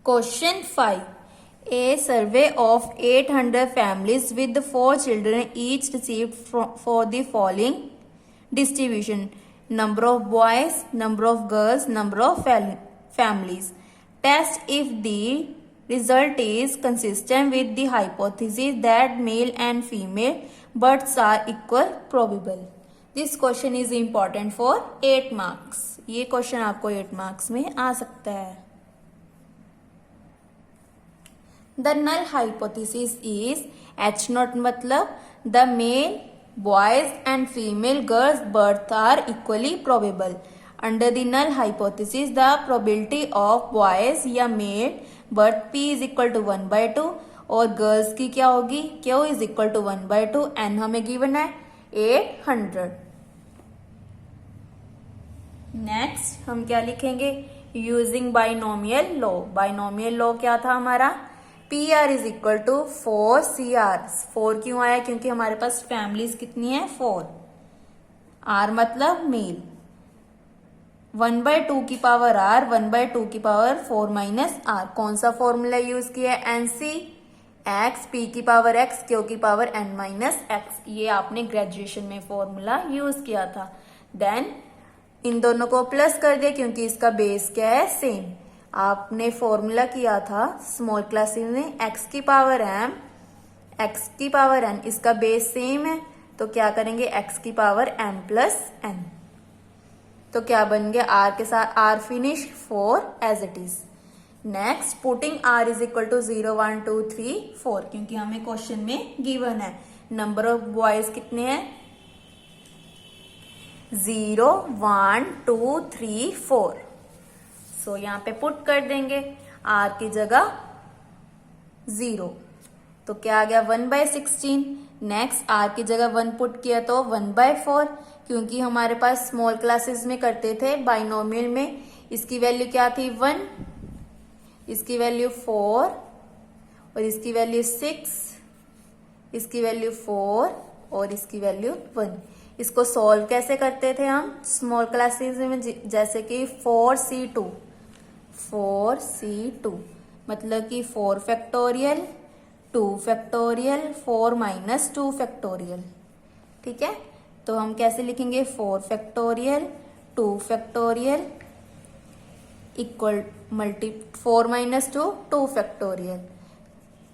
Question 5. A survey of 800 families with 4 children each received for the following distribution: number of boys, number of girls, number of families. Test if the result is consistent with the hypothesis that male and female births are equal probable. This question is important for 8 marks. ये question आपको 8 marks में आ सकता है. The null hypothesis is H0 मतलब the male boys and female girls birth are equally probable. Under the null hypothesis the probability of boys या male birth P is equal to 1/2 और girls की क्या होगी Q is equal to 1/2. N हमें given है 800. Next हम क्या लिखेंगे using binomial law. Binomial law क्या था हमारा P R is equal to 4CR. 4 क्यों आया क्योंकि हमारे पास फैमिलीज कितनी है 4. आर मतलब मेल. 1/2 की पावर आर 1/2 की पावर 4 माइनस आर. कौन सा फॉर्मूला यूज किया है एनसी एक्स पी की पावर एक्स क्यू की पावर एन माइनस एक्स. ये आपने ग्रेजुएशन में फॉर्मूला यूज किया था. देन इन दोनों को प्लस कर दिया क्योंकि इसका बेस क्या है सेम. आपने फॉर्मूला किया था स्मॉल क्लासेस में एक्स की पावर एम एक्स की पावर एन. इसका बेस सेम है तो क्या करेंगे एक्स की पावर एम प्लस एन. तो क्या बन गया आर के साथ R finish 4 as it is. Next putting R is equal to 0 1 2 3 4 क्योंकि हमें क्वेश्चन में गिवन है. नंबर ऑफ बॉयज कितने हैं 0 1 2 3 4. सो यहाँ पे पुट कर देंगे आर की जगह 0 तो क्या आ गया 1/16. नेक्स्ट आर की जगह 1 पुट किया तो 1/4 क्योंकि हमारे पास स्मॉल क्लासेस में करते थे बाइनोमियल में. इसकी वैल्यू क्या थी 1, इसकी वैल्यू 4 और इसकी वैल्यू 6, इसकी वैल्यू 4 और इसकी वैल्यू 1. इसको सॉल्व कैसे करते थे हम स्मॉल क्लासेस में जैसे कि 4C2 मतलब कि 4 फैक्टोरियल 2 फैक्टोरियल 4 माइनस 2 फैक्टोरियल. ठीक है तो हम कैसे लिखेंगे 4 factorial 2 factorial equal 4 minus 2 2 factorial.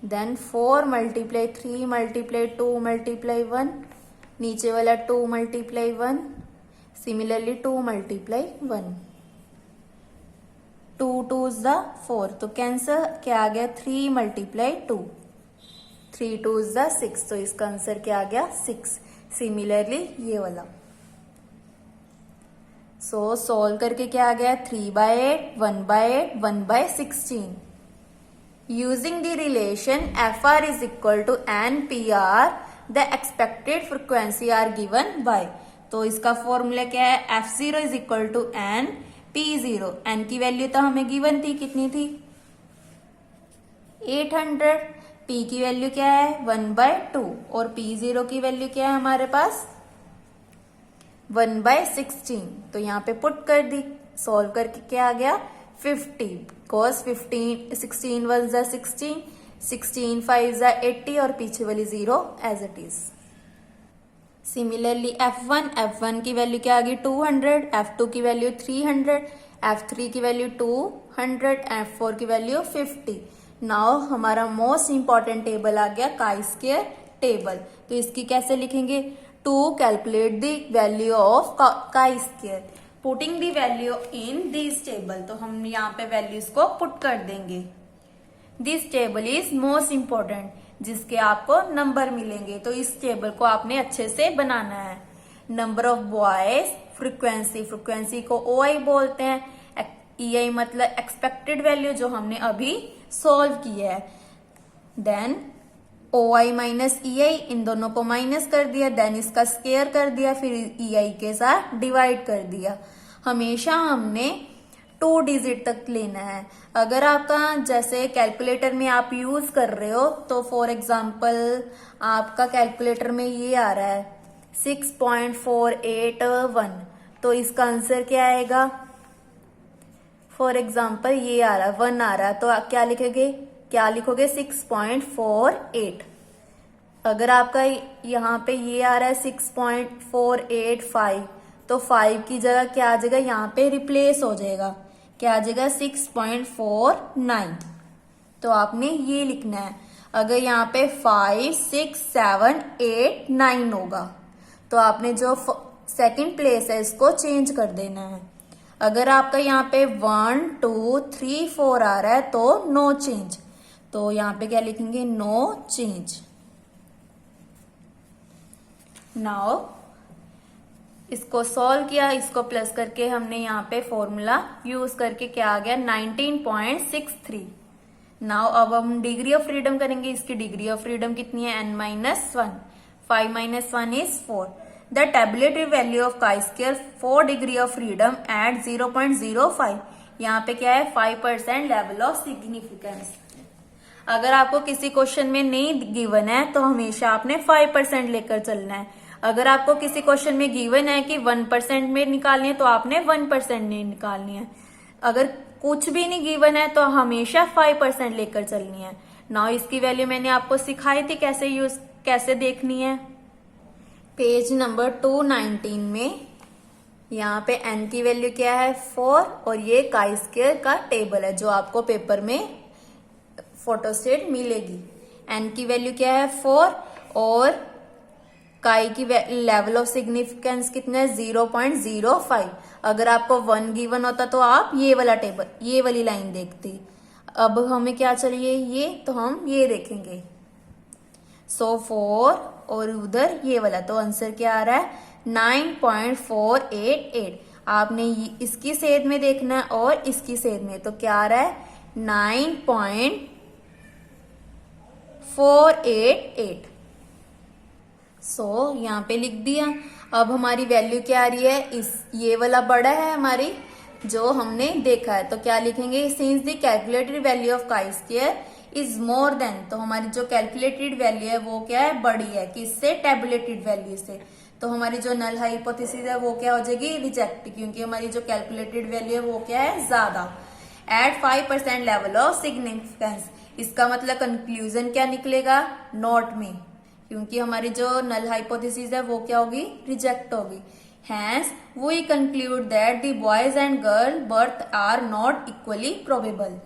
Then 4 multiply 3 multiply 2 multiply 1 नीचे वाला 2 multiply 1 similarly 2 multiply 1 2 2 is the 4 तो कैंसर क्या आ गया 3 मल्टीप्लाई 2 3 2 इज द 6 तो इसका आंसर क्या आ गया 6. सिमिलरली ये वाला सो सॉल्व करके क्या आ गया 3/8 1/8 1/16. Using the relation FR is equal to NPR the expected frequency are given by. तो इसका फॉर्मूला क्या है F0 is equal to N P0. N की वैल्यू तो हमें गिवन थी कितनी थी 800. P की वैल्यू क्या है 1/2 और P0 की वैल्यू क्या है हमारे पास 1/16. तो यहाँ पे पुट कर दी सॉल्व करके क्या आ गया 50 cos 16 1 जा 16 16 5 जा 80 और पीछे वाली 0 as it is. Similarly F1 की वैल्यू क्या आ गई 200 F2 की वैल्यू 300 F3 की वैल्यू 200 F4 की वैल्यू 50. नाउ हमारा मोस्ट इंपॉर्टेंट टेबल आ गया काई स्क्वायर टेबल. तो इसकी कैसे लिखेंगे to calculate the value of chi square putting the value in this table. तो हम यहाँ पे वैल्यूज को पुट कर देंगे. This table is most important जिसके आपको नंबर मिलेंगे. तो इस टेबल को आपने अच्छे से बनाना है. नंबर ऑफ बॉयज फ्रीक्वेंसी को OI बोलते हैं. EI मतलब एक्सपेक्टेड वैल्यू जो हमने अभी सॉल्व किया है. देन OI माइनस EI इन दोनों को माइनस कर दिया. देन इसका स्क्वायर कर दिया फिर EI के साथ डिवाइड कर दिया. हमेशा हमने 2 डिजिट तक लेना है. अगर आपका जैसे कैलकुलेटर में आप यूज कर रहे हो तो फॉर एग्जांपल आपका कैलकुलेटर में ये आ रहा है 6.481 तो इसका आंसर क्या आएगा फॉर एग्जाम्पल ये आ रहा है 1 आ रहा है, तो आप क्या लिखोगे 6.48। अगर आपका यहाँ पे ये आ रहा है 6.485, तो 5 की जगह क्या आ जाएगा, यहाँ पे रिप्लेस हो जाएगा, क्या आ जाएगा 6.49। तो आपने ये लिखना है। अगर यहाँ पे 5, 6, 7, 8, 9 होगा, तो आपने जो सेकंड प्लेस है इसको चेंज कर देना है। अगर आपका यहाँ पे 1, 2, 3, 4 आ रहा है तो नो चेंज, तो यहाँ पे क्या लिखेंगे, नो चेंज। नाउ इसको सॉल्व किया, इसको प्लस करके हमने यहाँ पे फॉर्मूला यूज करके क्या आ गया 19.63। नाउ अब हम डिग्री ऑफ फ्रीडम करेंगे। इसकी डिग्री ऑफ फ्रीडम कितनी है, n-1। 5 - 1 is 4। The tabulative value of chi square for degree of freedom at 0.05। यहाँ पे क्या है 5% लेवल ऑफ सिग्निफिकेंस। अगर आपको किसी क्वेश्चन में नहीं गिवन है तो हमेशा आपने 5% लेकर चलना है। अगर आपको किसी क्वेश्चन में गिवन है कि 1% में निकालनी है तो आपने 1% नहीं निकालनी है। अगर कुछ भी नहीं गिवन है तो हमेशा 5% लेकर चलनी है। नाउ इसकी वैल्यू मैंने आपको सिखाई थी कैसे देखनी है। पेज नंबर 219 में यहाँ पे n की वैल्यू क्या है 4 और ये chi स्क्वायर का टेबल है जो आपको पेपर में फोटोस्टेट मिलेगी। n की वैल्यू क्या है 4 और chi की लेवल ऑफ सिग्निफिकेंस कितना है 0.05। अगर आपको 1 गिवन होता तो आप ये वाला टेबल, ये वाली लाइन देखती। अब हमें क्या चाहिए ये, तो हम ये देखेंगे। सो 4 और उधर ये वाला, तो आंसर क्या आ रहा है 9.488। आपने इसकी सेध में देखना है और इसकी सेध में, तो क्या आ रहा है 9.488। सो यहाँ पे लिख दिया। अब हमारी वैल्यू क्या आ रही है, ये वाला बड़ा है हमारी जो हमने देखा है, तो क्या लिखेंगे, since the calculated value of chi square is more than. तो हमारी जो कैलकुलेटेड वैल्यू है वो क्या है, बड़ी है किससे, टेबुलेटेड वैल्यू से। तो हमारी जो नल हाइपोथेसिस है वो क्या हो जाएगी, रिजेक्ट, क्योंकि हमारी जो कैलकुलेटेड वैल्यू है वो क्या है, ज्यादा। एट 5% लेवल ऑफ सिग्निफिकेंस, इसका मतलब कंक्लूजन क्या निकलेगा, नॉट में, क्योंकि हमारी जो नल हाइपोथेसिस है वो क्या होगी, रिजेक्ट होगी। Hence, we conclude that the boys and girl birth are not equally probable.